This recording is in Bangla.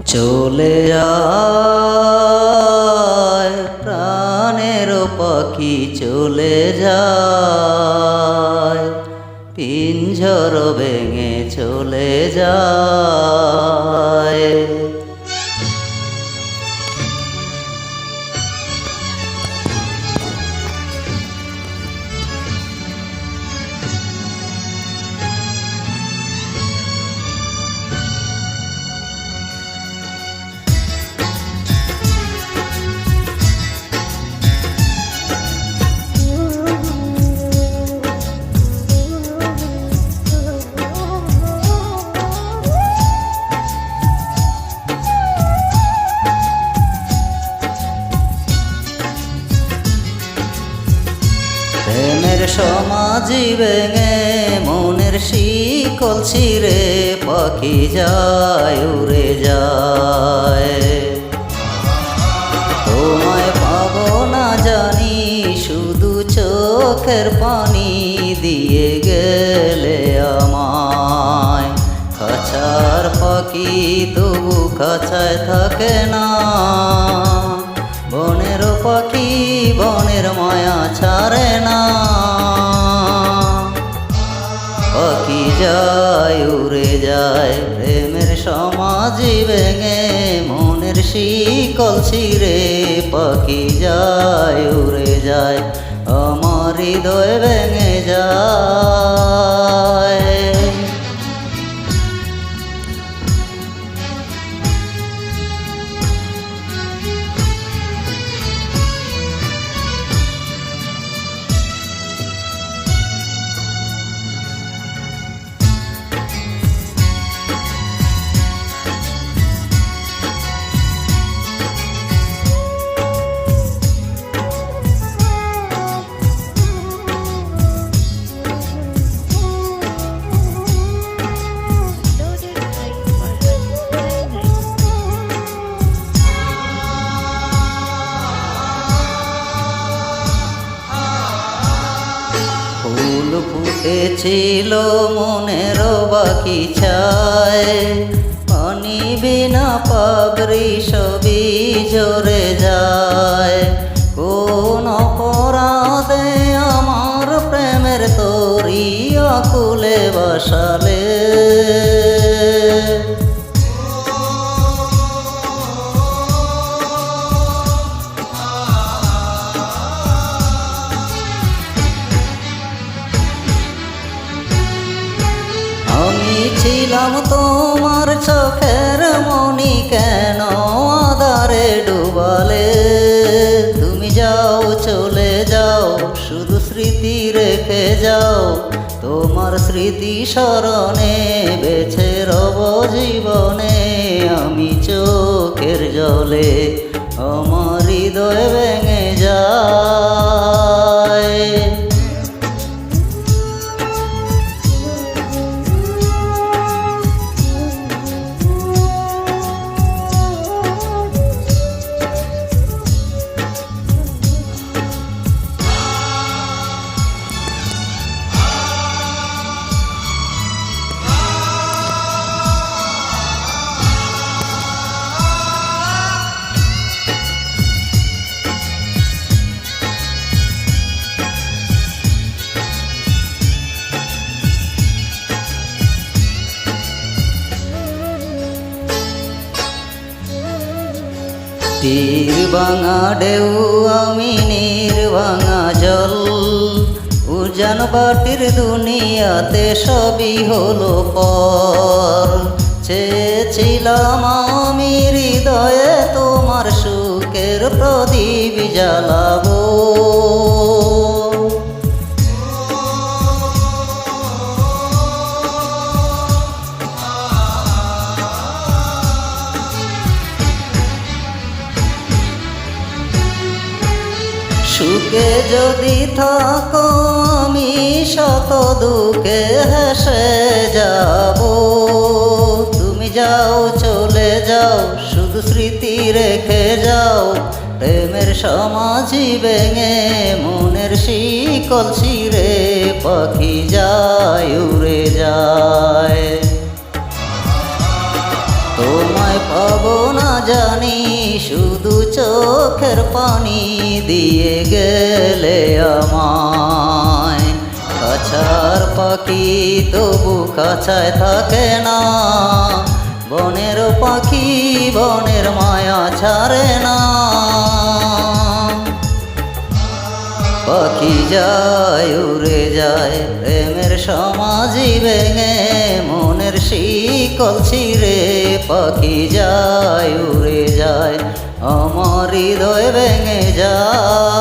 চলে যায় প্রাণের পাখি চলে যায়, পিঞ্জর ভেঙে চলে যায়। প্রেমের সমাজি ভেঙে মনের শিকল ছিঁড়ে পাখি যায় উড়ে যায়। তোমায় পাবো না জানি, শুধু চোখের পানি দিয়ে গেলে আমায়। খাঁচার পাখি তবু খাঁচায় থাকে না, বনের পাখি বনের মায়া ছাড়ে না। পাখি যায় উড়ে যায় প্রেমের সমাজি ভেঙে মনের শিকল ছিঁড়ে পাখি যায় উড়ে যায়, আমার হৃদয় ভেঙে যায়। ফুল ফুটেছিল মনের বাগিচায়, পানি বিনা পাগড়ি সবই ঝরে যায়। কোন অপরাধে আমার প্রেমের তরি আকুলে বসালে, আমি ছিলাম তোমার চোখের মনি, কেন আধারে ডুবালে? তুমি যাও চলে যাও, শুধু স্মৃতি রেখে যাও। তোমার স্মৃতি স্মরণে বেঁচে রব জীবনে, আমি চোখের জলে আমার হৃদয় ভেঙে যায়। তীর ভাঙা ঢেউ আমি নীর ভাঙা জল, উজান বাটির দুনিয়াতে সবই হলো পর। চেয়েছিলাম আমি হৃদয়ে তোমার সুখের প্রদীপ জ্বালাবো, সুখে যদি থাকো আমি শত দুঃখে হেসে যাব। তুমি যাও চলে যাও, শুধু স্মৃতি রেখে যাও। প্রেমের সমাজি ভেঙে মনের শিকল ছিঁড়ে পাখি যায় উড়ে যায়। তোমায় পাবো না জানি, শুধু চোখের পানি দিয়ে গেলে আমায়। খাঁচার পাখি তবু খাঁচায় থাকে না, বনের পাখি বনের মায়া ছাড়ে না। পাখি যায় উড়ে যায় প্রেমের সমাজি ভেঙে, মনের শিকল ছিঁড়ে পাখি যায় উড়ে যায়, আমার হৃদয় ভেঙে যায়।